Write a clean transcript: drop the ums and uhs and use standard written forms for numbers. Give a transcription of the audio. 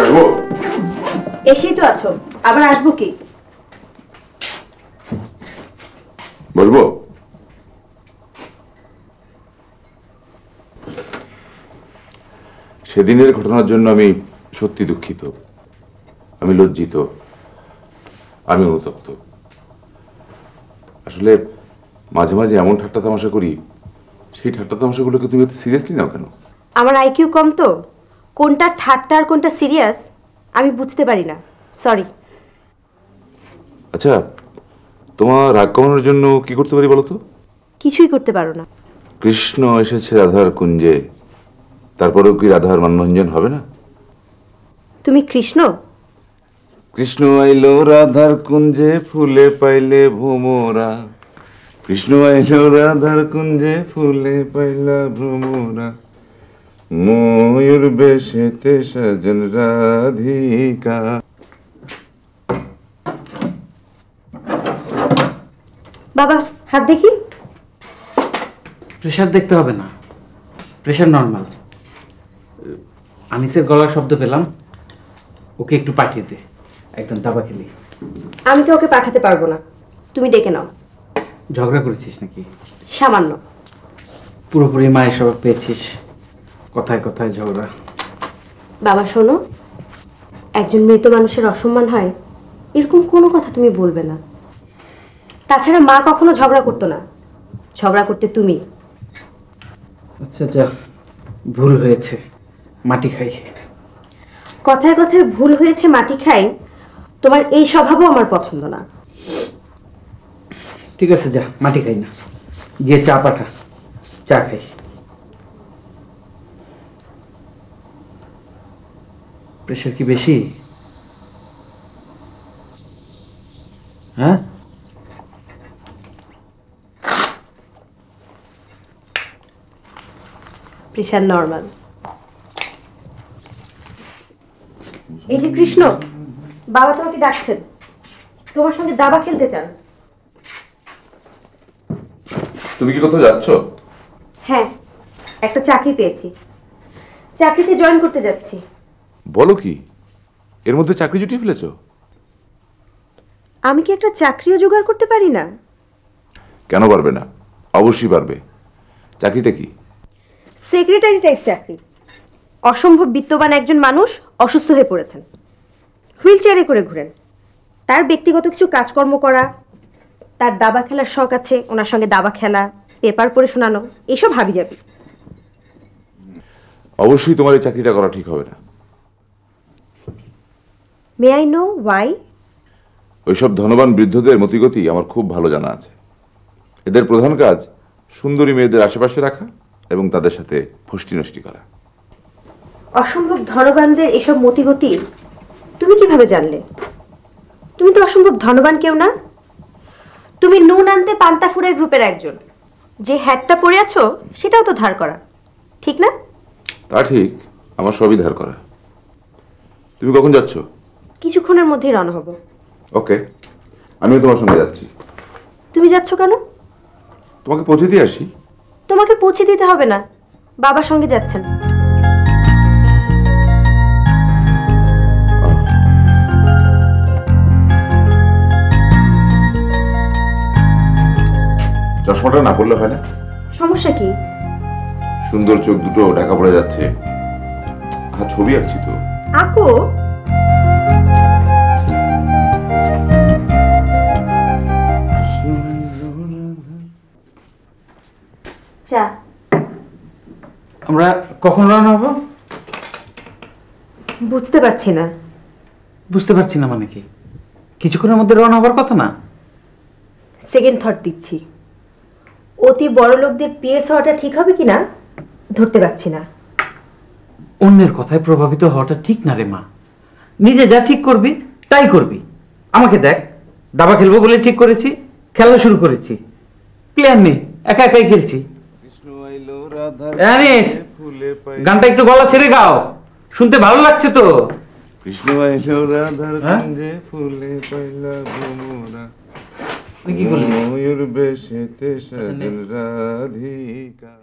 আসবো? এসেই তো আছো, আবার আসবো কি? বসবো? সেদিনের ঘটনার জন্য আমি সত্যি দুঃখিত, আমি লজ্জিত, আমি অনুতপ্ত। আসলে মাঝে মাঝে এমন ঠাট্টা তামাশা করি, সেই ঠাট্টা তামাশাগুলোকে তুমি এত সিরিয়াসলি নাও কেন? আমার আইকিউ কম তো, কোনটা ঠাট্টা আর কোনটা সিরিয়াস আমি বুঝতে পারি না, সরি। আচ্ছা, তোমার রাগ কমানোর জন্য কি করতে পারি বলো তো? কিছুই করতে পারো না। কৃষ্ণ এসেছে রাধার কুঞ্জে, তারপরেও কি রাধার মনোরঞ্জন হবে না? তুমি কৃষ্ণ? কৃষ্ণ আইলো রাধার কুঞ্জে, ফুলে পাইলে ভ্রমরা। কৃষ্ণ আইলো রাধার কুঞ্জে, ফুলে পাইলা ভ্রমরা। ময়ূর বেশেতে সাজন রাধিকা। বাবা হাত দেখি। প্রেশার দেখতে হবে না, প্রেশার নর্মাল। আনিসের গলার শব্দ পেলাম, ওকে একটু পাঠিয়ে দে, একদম দাবা খেলি। আমি তো ওকে পাঠাতে পারবো না, তুমি ডেকে নাও। ঝগড়া করেছিস নাকি? সামান্য। পুরোপুরি মায়ের স্বভাব পেয়েছিস, কথায় কথায় ঝগড়া। বাবা শোনো, একজন মৃত মানুষের অসম্মান হয় এরকম কোনো কথা তুমি বলবে না। তাছাড়া মা কখনো ঝগড়া করতো না, ঝগড়া করতে তুমি। আচ্ছা যা, ভুল হয়েছে, মাটি খাই। কথায় কথায় ভুল হয়েছে মাটি খাই, তোমার এই স্বভাবও আমার পছন্দ না। ঠিক আছে যা, মাটি খাই না, গিয়ে চা পাঠা, চা খাই। প্রেশার কি বেশি? হ্যাঁ, প্রেশার নরমাল। এই যে কৃষ্ণ, বাবা তোমাকে ডাকছেন, তোমার সঙ্গে দাবা খেলতে চান। তুমি কি কোথাও যাচ্ছ? হ্যাঁ, একটা চাকরি পেয়েছি, চাকরিতে জয়েন করতে যাচ্ছি। বলো কি, এর মধ্যে চাকরি জুটিয়ে ফেলেছো? আমি কি একটা চাকরিও জোগাড় করতে পারি না? কেন পারবে না? অবশ্যই পারবে। চাকরিটা কি? সেক্রেটারি টাইপ চাকরি। অসম্ভব বিত্তবান একজন মানুষ অসুস্থ হয়ে পড়েছেন, হুইল চেয়ারে করে ঘুরেন। তার ব্যক্তিগত কিছু কাজকর্ম করা, তার দাবা খেলার শখ আছে, ওনার সঙ্গে দাবা খেলা, পেপার পড়ে শোনানো, এইসব হাবিজাবি। অবশ্যই তোমার এই চাকরিটা করা ঠিক হবে না। May I know Y? ওইসব ধনবান বৃদ্ধদের মতিগতি আমার খুব ভালো জানা আছে। এদের প্রধান কাজ সুন্দরী মেয়েদের আশেপাশে রাখা এবং তাদের সাথে ফষ্টি নষ্টি করা। অসম্ভব ধনবানদের এসব মতিগতি তুমি কিভাবে জানলে? তুমি তো অসম্ভব ধনবান কেউ না। তুমি নুন আনতে পান্তা ফুরাই গ্রুপের একজন। যে হ্যাটটা পরে আছো সেটাও তো ধার করা, ঠিক না? তা ঠিক, আমার সবই ধার করা। তুমি কখন যাচ্ছ? কিছুক্ষণের মধ্যেই রওনা হব। ওকে, আমিও তোমার সঙ্গে যাচ্ছি। তুমি যাচ্ছ কেন? তোমাকে পৌঁছে দিয়ে আসি। তোমাকে পৌঁছে দিতে হবে না, বাবার সঙ্গে যাচ্ছেন। চশমাটা না পড়লে হয় না? সমস্যা কি? সুন্দর চোখ দুটো ঢাকা পড়ে যাচ্ছে। ছবি আঁকছি তো। আঁকো। চা। আমরা কখন রওনা হব? বুঝতে পারছি না। বুঝতে পারছি না মানে কি? কিছুক্ষণের মধ্যে রওনা হবার কথা না? সেকেন্ড থট দিচ্ছি। অতি বড় লোকদের পিএস হওয়াটা ঠিক হবে কিনা ধরতে পারছি না। অন্যের কথায় প্রভাবিত হওয়াটা ঠিক না রে মা। নিজে যা ঠিক করবি তাই করবি। আমাকে দেখ, দাবা খেলবো বলে ঠিক করেছি, খেলা শুরু করেছি। প্লেয়ার নেই, একা একাই খেলছি। আনিস, গানটা একটু গলা ছেড়ে গাও, শুনতে ভালো লাগছে তো। কৃষ্ণ আইলো রাধার কুঞ্জে, ফুলে পাইলা ভ্রমরা। কি করলি? ময়ূর বেশেতে সাজন রাধিকা।